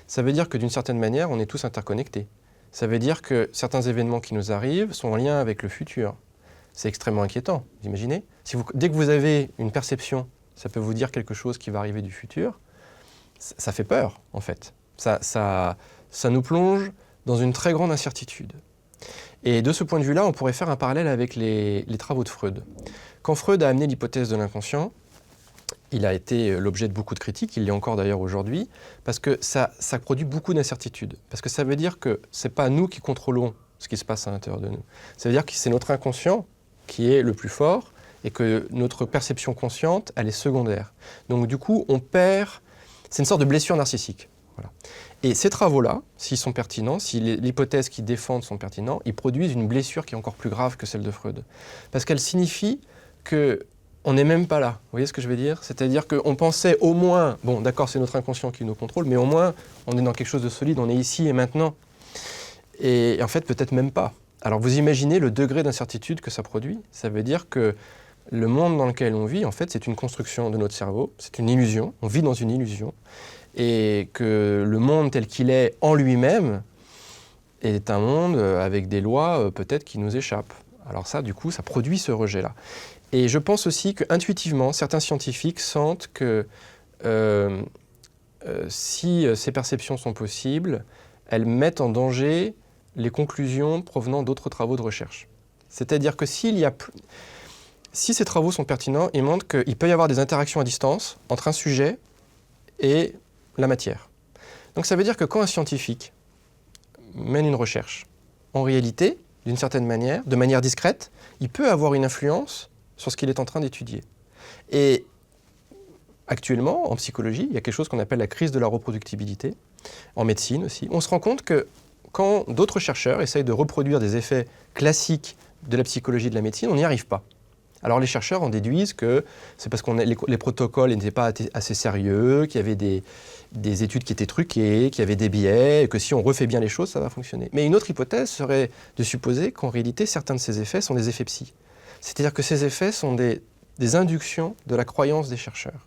ça veut dire que d'une certaine manière, on est tous interconnectés. Ça veut dire que certains événements qui nous arrivent sont en lien avec le futur. C'est extrêmement inquiétant, vous imaginez ? Dès que vous avez une perception, ça peut vous dire quelque chose qui va arriver du futur, ça fait peur, en fait. Ça nous plonge dans une très grande incertitude. Et de ce point de vue-là, on pourrait faire un parallèle avec les travaux de Freud. Quand Freud a amené l'hypothèse de l'inconscient, il a été l'objet de beaucoup de critiques, il l'est encore d'ailleurs aujourd'hui, parce que ça produit beaucoup d'incertitudes. Parce que ça veut dire que ce n'est pas nous qui contrôlons ce qui se passe à l'intérieur de nous. Ça veut dire que c'est notre inconscient qui est le plus fort et que notre perception consciente, elle est secondaire. Donc du coup, on perd... C'est une sorte de blessure narcissique. Voilà. Et ces travaux-là, s'ils sont pertinents, si les hypothèses qu'ils défendent sont pertinentes, ils produisent une blessure qui est encore plus grave que celle de Freud. Parce qu'elle signifie qu'on n'est même pas là. Vous voyez ce que je veux dire ? C'est-à-dire qu'on pensait au moins, bon d'accord c'est notre inconscient qui nous contrôle, mais au moins on est dans quelque chose de solide, on est ici et maintenant. Et en fait peut-être même pas. Alors vous imaginez le degré d'incertitude que ça produit ? Ça veut dire que le monde dans lequel on vit, en fait, c'est une construction de notre cerveau, c'est une illusion, on vit dans une illusion, et que le monde tel qu'il est en lui-même est un monde avec des lois peut-être qui nous échappent. Alors ça, du coup, ça produit ce rejet-là. Et je pense aussi qu'intuitivement, certains scientifiques sentent que si ces perceptions sont possibles, elles mettent en danger les conclusions provenant d'autres travaux de recherche. C'est-à-dire que si ces travaux sont pertinents, ils montrent qu'il peut y avoir des interactions à distance entre un sujet et la matière. Donc ça veut dire que quand un scientifique mène une recherche, en réalité, d'une certaine manière, de manière discrète, il peut avoir une influence sur ce qu'il est en train d'étudier. Et actuellement, en psychologie, il y a quelque chose qu'on appelle la crise de la reproductibilité, en médecine aussi. On se rend compte que quand d'autres chercheurs essayent de reproduire des effets classiques de la psychologie et de la médecine, on n'y arrive pas. Alors les chercheurs en déduisent que c'est parce que les protocoles n'étaient pas assez sérieux, qu'il y avait des études qui étaient truquées, qu'il y avait des biais, et que si on refait bien les choses, ça va fonctionner. Mais une autre hypothèse serait de supposer qu'en réalité, certains de ces effets sont des effets psy. C'est-à-dire que ces effets sont des inductions de la croyance des chercheurs.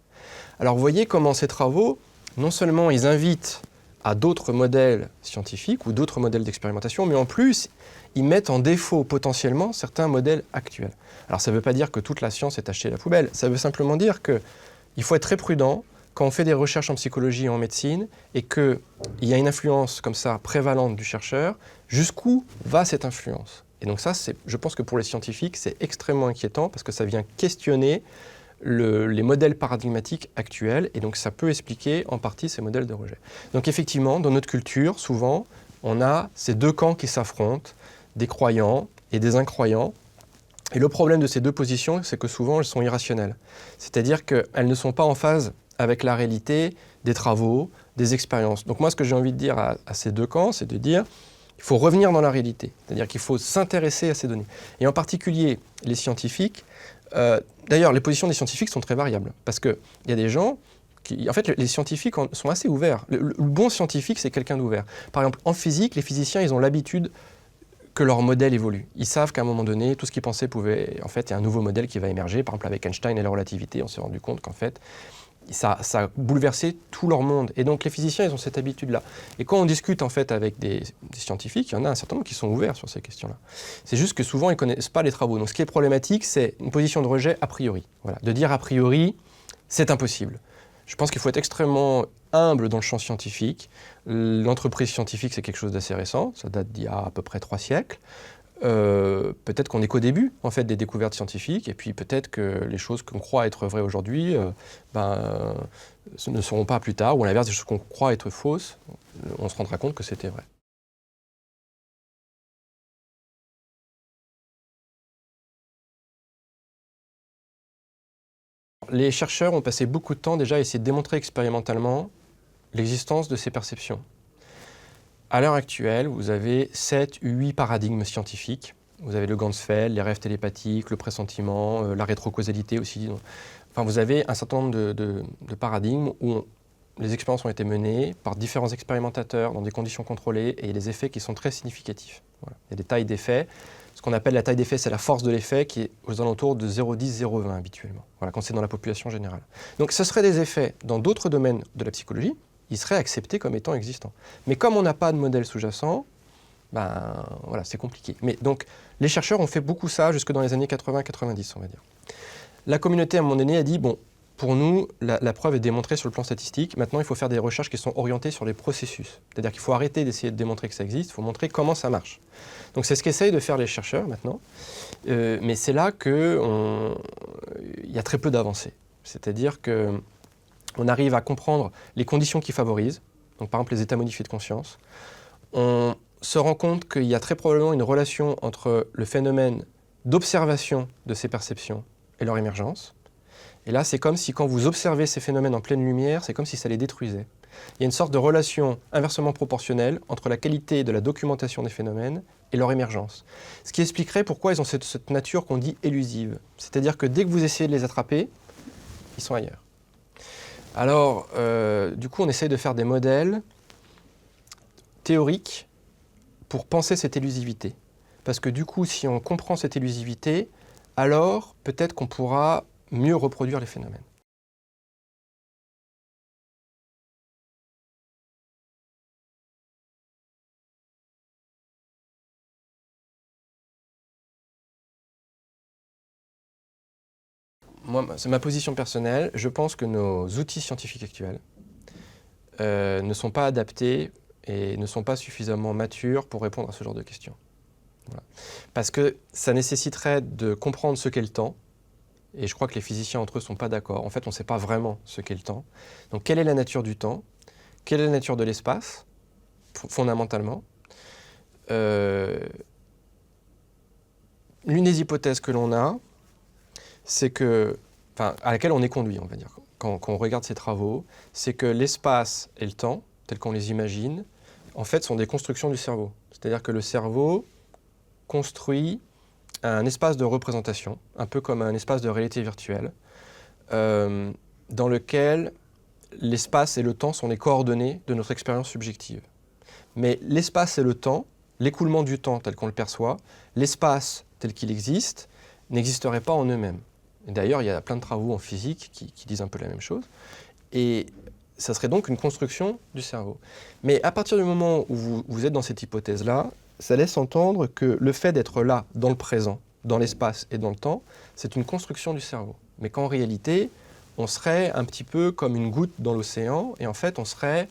Alors vous voyez comment ces travaux, non seulement ils invitent à d'autres modèles scientifiques ou d'autres modèles d'expérimentation, mais en plus, ils mettent en défaut potentiellement certains modèles actuels. Alors ça ne veut pas dire que toute la science est achetée à la poubelle, ça veut simplement dire qu'il faut être très prudent quand on fait des recherches en psychologie et en médecine et qu'il y a une influence comme ça prévalente du chercheur, jusqu'où va cette influence ? Et donc ça, je pense que pour les scientifiques, c'est extrêmement inquiétant parce que ça vient questionner les modèles paradigmatiques actuels, et donc ça peut expliquer en partie ces modèles de rejet. Donc effectivement, dans notre culture, souvent, on a ces deux camps qui s'affrontent, des croyants et des incroyants. Et le problème de ces deux positions, c'est que souvent, elles sont irrationnelles. C'est-à-dire qu'elles ne sont pas en phase avec la réalité des travaux, des expériences. Donc moi, ce que j'ai envie de dire à ces deux camps, c'est de dire il faut revenir dans la réalité. C'est-à-dire qu'il faut s'intéresser à ces données. Et en particulier, les scientifiques. D'ailleurs, les positions des scientifiques sont très variables, parce qu'il y a des gens qui... En fait, les scientifiques sont assez ouverts. Le bon scientifique, c'est quelqu'un d'ouvert. Par exemple, en physique, les physiciens, ils ont l'habitude que leur modèle évolue. Ils savent qu'à un moment donné, tout ce qu'ils pensaient pouvait... En fait, il y a un nouveau modèle qui va émerger. Par exemple, avec Einstein et la relativité, on s'est rendu compte qu'en fait, ça a bouleversé tout leur monde. Et donc les physiciens, ils ont cette habitude-là. Et quand on discute en fait avec des scientifiques, il y en a un certain nombre qui sont ouverts sur ces questions-là. C'est juste que souvent, ils ne connaissent pas les travaux. Donc ce qui est problématique, c'est une position de rejet a priori. Voilà. De dire a priori, c'est impossible. Je pense qu'il faut être extrêmement humble dans le champ scientifique. L'entreprise scientifique, c'est quelque chose d'assez récent. Ça date d'il y a à peu près 3 siècles. Peut-être qu'on n'est qu'au début en fait, des découvertes scientifiques, et puis peut-être que les choses qu'on croit être vraies aujourd'hui ne seront pas plus tard, ou à l'inverse, des choses qu'on croit être fausses, on se rendra compte que c'était vrai. Les chercheurs ont passé beaucoup de temps déjà à essayer de démontrer expérimentalement l'existence de ces perceptions. À l'heure actuelle, vous avez 7 ou 8 paradigmes scientifiques. Vous avez le Ganzfeld, les rêves télépathiques, le pressentiment, la rétrocausalité aussi. Enfin, vous avez un certain nombre de paradigmes où les expériences ont été menées par différents expérimentateurs dans des conditions contrôlées, et il y a des effets qui sont très significatifs. Voilà. Il y a des tailles d'effets. Ce qu'on appelle la taille d'effet, c'est la force de l'effet qui est aux alentours de 0,10, 0,20 habituellement, voilà, quand c'est dans la population générale. Donc ce seraient des effets dans d'autres domaines de la psychologie, ils seraient acceptés comme étant existants. Mais comme on n'a pas de modèle sous-jacent, voilà, c'est compliqué. Mais donc, les chercheurs ont fait beaucoup ça jusque dans les années 80-90, on va dire. La communauté, à un moment donné, a dit, bon, pour nous, la preuve est démontrée sur le plan statistique. Maintenant, il faut faire des recherches qui sont orientées sur les processus. C'est-à-dire qu'il faut arrêter d'essayer de démontrer que ça existe, il faut montrer comment ça marche. Donc, c'est ce qu'essayent de faire les chercheurs maintenant. Mais c'est là qu'il y a très peu d'avancées. C'est-à-dire qu'on arrive à comprendre les conditions qui favorisent, donc par exemple les états modifiés de conscience. On se rend compte qu'il y a très probablement une relation entre le phénomène d'observation de ces perceptions et leur émergence. Et là, c'est comme si quand vous observez ces phénomènes en pleine lumière, c'est comme si ça les détruisait. Il y a une sorte de relation inversement proportionnelle entre la qualité de la documentation des phénomènes et leur émergence. Ce qui expliquerait pourquoi ils ont cette nature qu'on dit élusive. C'est-à-dire que dès que vous essayez de les attraper, ils sont ailleurs. Alors, du coup, on essaye de faire des modèles théoriques pour penser cette élusivité. Parce que du coup, si on comprend cette élusivité, alors peut-être qu'on pourra mieux reproduire les phénomènes. Moi, c'est ma position personnelle. Je pense que nos outils scientifiques actuels ne sont pas adaptés et ne sont pas suffisamment matures pour répondre à ce genre de questions. Voilà. Parce que ça nécessiterait de comprendre ce qu'est le temps, et je crois que les physiciens entre eux ne sont pas d'accord. En fait, on ne sait pas vraiment ce qu'est le temps. Donc, quelle est la nature du temps? Quelle est la nature de l'espace, fondamentalement? L'une des hypothèses que l'on a, c'est que, à laquelle on est conduit, on va dire, quand on regarde ces travaux, c'est que l'espace et le temps, tels qu'on les imagine, en fait, sont des constructions du cerveau. C'est-à-dire que le cerveau construit un espace de représentation, un peu comme un espace de réalité virtuelle, dans lequel l'espace et le temps sont les coordonnées de notre expérience subjective. Mais l'espace et le temps, l'écoulement du temps tel qu'on le perçoit, l'espace tel qu'il existe, n'existeraient pas en eux-mêmes. D'ailleurs, il y a plein de travaux en physique qui disent un peu la même chose. Et ça serait donc une construction du cerveau. Mais à partir du moment où vous êtes dans cette hypothèse-là, ça laisse entendre que le fait d'être là, dans le présent, dans l'espace et dans le temps, c'est une construction du cerveau. Mais qu'en réalité, on serait un petit peu comme une goutte dans l'océan, et en fait, on serait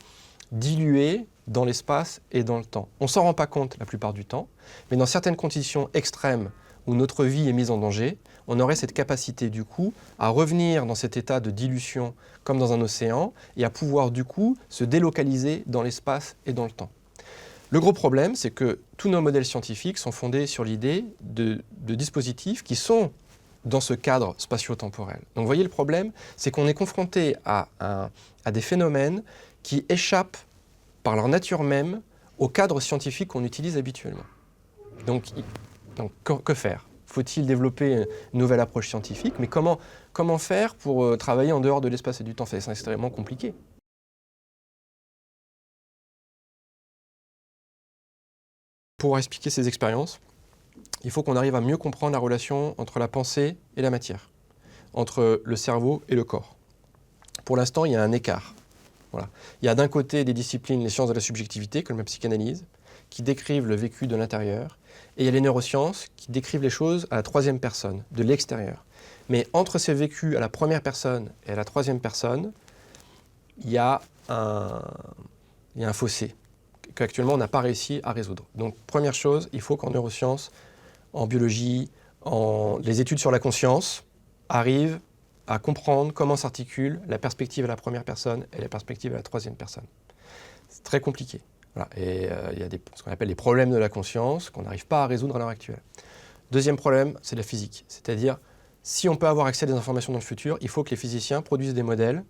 dilué dans l'espace et dans le temps. On ne s'en rend pas compte la plupart du temps, mais dans certaines conditions extrêmes où notre vie est mise en danger, on aurait cette capacité du coup à revenir dans cet état de dilution comme dans un océan et à pouvoir du coup se délocaliser dans l'espace et dans le temps. Le gros problème, c'est que tous nos modèles scientifiques sont fondés sur l'idée de dispositifs qui sont dans ce cadre spatio-temporel. Donc vous voyez, le problème, c'est qu'on est confronté à des phénomènes qui échappent par leur nature même au cadre scientifique qu'on utilise habituellement. Donc que faire? Faut-il développer une nouvelle approche scientifique? Mais comment faire pour travailler en dehors de l'espace et du temps? C'est extrêmement compliqué. Pour expliquer ces expériences, il faut qu'on arrive à mieux comprendre la relation entre la pensée et la matière, entre le cerveau et le corps. pour l'instant, il y a un écart. Voilà. Il y a d'un côté des disciplines, les sciences de la subjectivité, comme la psychanalyse, qui décrivent le vécu de l'intérieur, et il y a les neurosciences qui décrivent les choses à la troisième personne, de l'extérieur. Mais entre ces vécus à la première personne et à la troisième personne, il y a un fossé qu'actuellement on n'a pas réussi à résoudre. Donc première chose, il faut qu'en neurosciences, en biologie, les études sur la conscience arrivent à comprendre comment s'articule la perspective à la première personne et la perspective à la troisième personne. C'est très compliqué. Voilà. Et il y a ce qu'on appelle les problèmes de la conscience qu'on n'arrive pas à résoudre à l'heure actuelle. Deuxième problème, c'est la physique. C'est-à-dire, si on peut avoir accès à des informations dans le futur, il faut que les physiciens produisent des modèles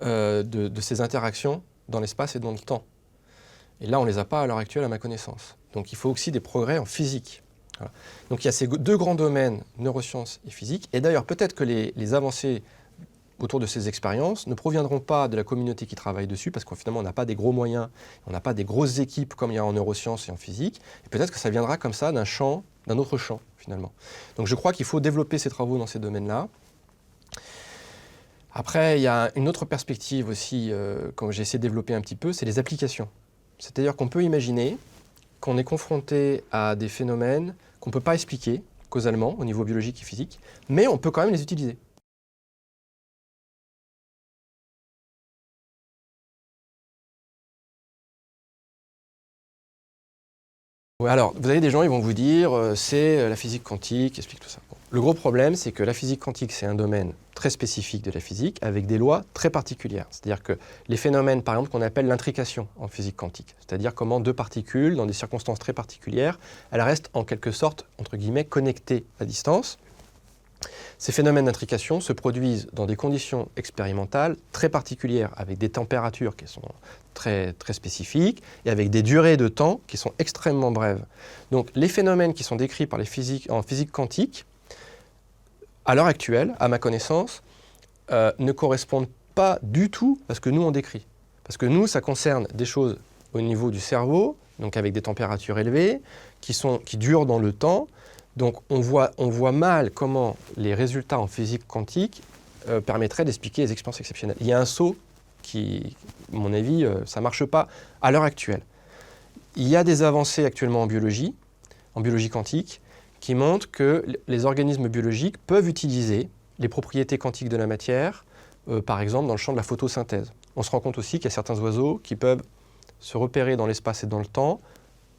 de ces interactions dans l'espace et dans le temps. Et là, on ne les a pas à l'heure actuelle à ma connaissance. Donc il faut aussi des progrès en physique. Voilà. Donc il y a ces deux grands domaines, neurosciences et physique. Et d'ailleurs, peut-être que les avancées autour de ces expériences ne proviendront pas de la communauté qui travaille dessus, parce qu'en finalement, on n'a pas des gros moyens, on n'a pas des grosses équipes comme il y a en neurosciences et en physique. Et peut-être que ça viendra comme ça d'un autre champ, finalement. Donc je crois qu'il faut développer ces travaux dans ces domaines-là. Après, il y a une autre perspective aussi, que j'ai essayé de développer un petit peu, c'est les applications. C'est-à-dire qu'on peut imaginer qu'on est confronté à des phénomènes qu'on ne peut pas expliquer causalement au niveau biologique et physique, mais on peut quand même les utiliser. Ouais, alors, vous avez des gens, ils vont vous dire, c'est la physique quantique, explique tout ça. Bon. Le gros problème, c'est que la physique quantique, c'est un domaine très spécifique de la physique, avec des lois très particulières. C'est-à-dire que les phénomènes, par exemple, qu'on appelle l'intrication en physique quantique, c'est-à-dire comment deux particules, dans des circonstances très particulières, elles restent en quelque sorte, entre guillemets, connectées à distance. Ces phénomènes d'intrication se produisent dans des conditions expérimentales très particulières, avec des températures qui sont très, très spécifiques et avec des durées de temps qui sont extrêmement brèves. Donc les phénomènes qui sont décrits par en physique quantique, à l'heure actuelle, à ma connaissance, ne correspondent pas du tout à ce que nous on décrit. Parce que nous, ça concerne des choses au niveau du cerveau, donc avec des températures élevées, qui durent dans le temps. Donc on voit mal comment les résultats en physique quantique permettraient d'expliquer les expériences exceptionnelles. Il y a un saut qui, à mon avis, ça ne marche pas à l'heure actuelle. Il y a des avancées actuellement en biologie quantique, qui montrent que les organismes biologiques peuvent utiliser les propriétés quantiques de la matière, par exemple dans le champ de la photosynthèse. On se rend compte aussi qu'il y a certains oiseaux qui peuvent se repérer dans l'espace et dans le temps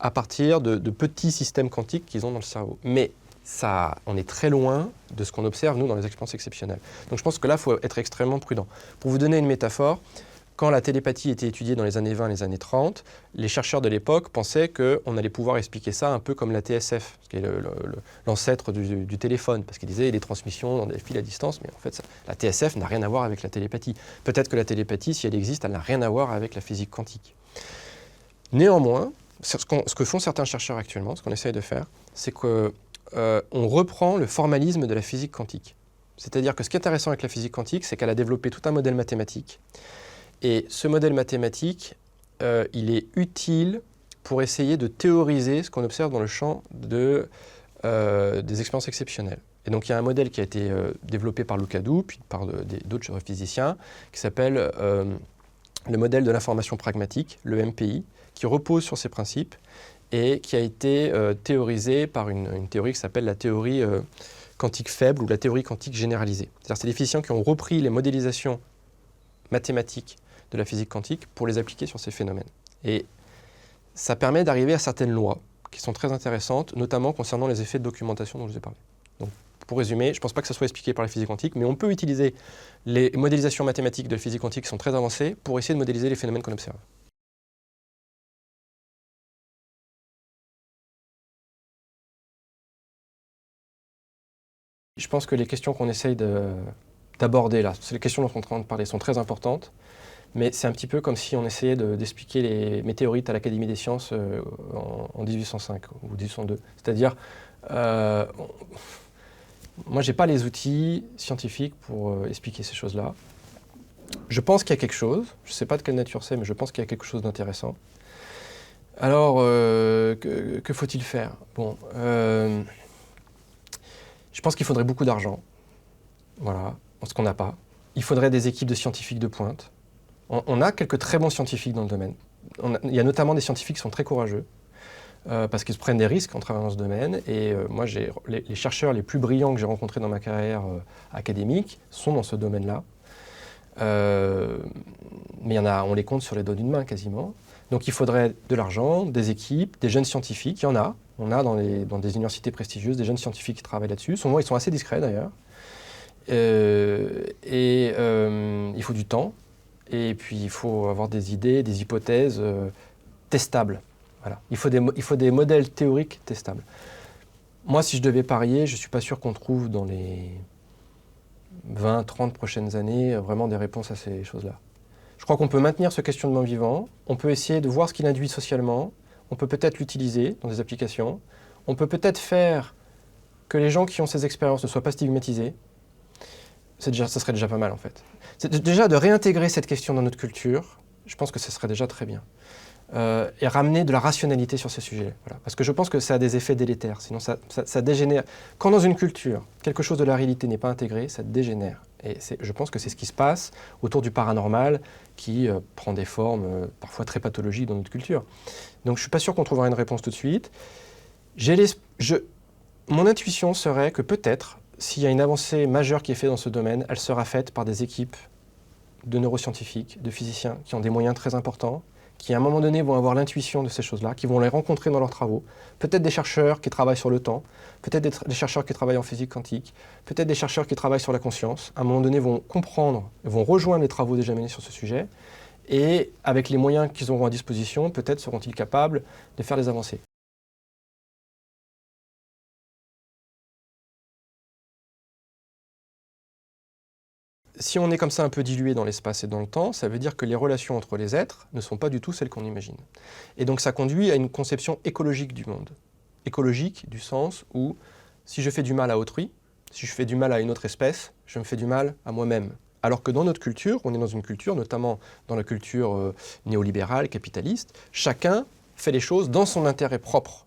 à partir de petits systèmes quantiques qu'ils ont dans le cerveau. Mais ça, on est très loin de ce qu'on observe, nous, dans les expériences exceptionnelles. Donc je pense que là, il faut être extrêmement prudent. Pour vous donner une métaphore, quand la télépathie était étudiée dans les années 20 et les années 30, les chercheurs de l'époque pensaient qu'on allait pouvoir expliquer ça un peu comme la TSF, qui est l'ancêtre du téléphone, parce qu'ils disaient les transmissions dans des fils à distance, mais en fait, la TSF n'a rien à voir avec la télépathie. Peut-être que la télépathie, si elle existe, elle n'a rien à voir avec la physique quantique. Néanmoins, ce que font certains chercheurs actuellement, ce qu'on essaye de faire, c'est qu'on reprend le formalisme de la physique quantique. C'est-à-dire que ce qui est intéressant avec la physique quantique, c'est qu'elle a développé tout un modèle mathématique. Et ce modèle mathématique, il est utile pour essayer de théoriser ce qu'on observe dans le champ des expériences exceptionnelles. Et donc il y a un modèle qui a été développé par Lucadou, puis par d'autres physiciens, qui s'appelle le modèle de l'information pragmatique, le MPI, qui repose sur ces principes et qui a été théorisé par une théorie qui s'appelle la théorie quantique faible ou la théorie quantique généralisée. C'est-à-dire c'est des physiciens qui ont repris les modélisations mathématiques de la physique quantique pour les appliquer sur ces phénomènes. Et ça permet d'arriver à certaines lois qui sont très intéressantes, notamment concernant les effets de documentation dont je vous ai parlé. Donc, pour résumer, je ne pense pas que ça soit expliqué par la physique quantique, mais on peut utiliser les modélisations mathématiques de la physique quantique qui sont très avancées pour essayer de modéliser les phénomènes qu'on observe. Je pense que les questions qu'on essaye d'aborder là, c'est les questions dont on est en train de parler, sont très importantes, mais c'est un petit peu comme si on essayait d'expliquer les météorites à l'Académie des sciences en 1805 ou 1802. C'est-à-dire, moi, je n'ai pas les outils scientifiques pour expliquer ces choses-là. Je pense qu'il y a quelque chose, je ne sais pas de quelle nature c'est, mais je pense qu'il y a quelque chose d'intéressant. Alors, que faut-il faire? Bon, je pense qu'il faudrait beaucoup d'argent, voilà, ce qu'on n'a pas. Il faudrait des équipes de scientifiques de pointe. On a quelques très bons scientifiques dans le domaine. Il y a notamment des scientifiques qui sont très courageux, parce qu'ils prennent des risques en travaillant dans ce domaine. Et moi, les chercheurs les plus brillants que j'ai rencontrés dans ma carrière académique sont dans ce domaine-là. Mais il y en a, on les compte sur les doigts d'une main quasiment. Donc il faudrait de l'argent, des équipes, des jeunes scientifiques. Il y en a. On a dans des universités prestigieuses des jeunes scientifiques qui travaillent là-dessus. Souvent, ils sont assez discrets d'ailleurs. Il faut du temps. Et puis il faut avoir des idées, des hypothèses testables. Voilà. Il faut des modèles théoriques testables. Moi, si je devais parier, je ne suis pas sûr qu'on trouve dans les 20, 30 prochaines années vraiment des réponses à ces choses-là. Je crois qu'on peut maintenir ce questionnement vivant, on peut essayer de voir ce qu'il induit socialement, on peut peut-être l'utiliser dans des applications, on peut peut-être faire que les gens qui ont ces expériences ne soient pas stigmatisés. Ça serait déjà pas mal en fait. Déjà de réintégrer cette question dans notre culture, je pense que ce serait déjà très bien. Et ramener de la rationalité sur ces sujets. Voilà. Parce que je pense que ça a des effets délétères, sinon ça dégénère. Quand dans une culture, quelque chose de la réalité n'est pas intégré, ça dégénère. Et je pense que c'est ce qui se passe autour du paranormal qui prend des formes parfois très pathologiques dans notre culture. Donc je ne suis pas sûr qu'on trouvera une réponse tout de suite. Mon intuition serait que peut-être, s'il y a une avancée majeure qui est faite dans ce domaine, elle sera faite par des équipes de neuroscientifiques, de physiciens qui ont des moyens très importants, qui à un moment donné vont avoir l'intuition de ces choses-là, qui vont les rencontrer dans leurs travaux, peut-être des chercheurs qui travaillent sur le temps, peut-être des chercheurs qui travaillent en physique quantique, peut-être des chercheurs qui travaillent sur la conscience, à un moment donné vont comprendre, vont rejoindre les travaux déjà menés sur ce sujet, et avec les moyens qu'ils auront à disposition, peut-être seront-ils capables de faire des avancées. Si on est comme ça un peu dilué dans l'espace et dans le temps, ça veut dire que les relations entre les êtres ne sont pas du tout celles qu'on imagine. Et donc ça conduit à une conception écologique du monde. Écologique du sens où si je fais du mal à autrui, si je fais du mal à une autre espèce, je me fais du mal à moi-même. Alors que dans notre culture, on est dans une culture, notamment dans la culture néolibérale, capitaliste, chacun fait les choses dans son intérêt propre.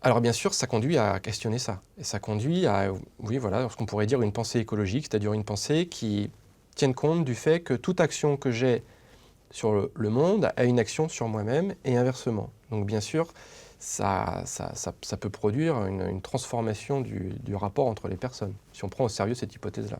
Alors bien sûr, ça conduit à questionner ça. Et ça conduit à, oui, voilà, ce qu'on pourrait dire une pensée écologique, c'est-à-dire une pensée qui tienne compte du fait que toute action que j'ai sur le monde a une action sur moi-même et inversement. Donc bien sûr, ça peut produire une transformation du rapport entre les personnes, si on prend au sérieux cette hypothèse-là.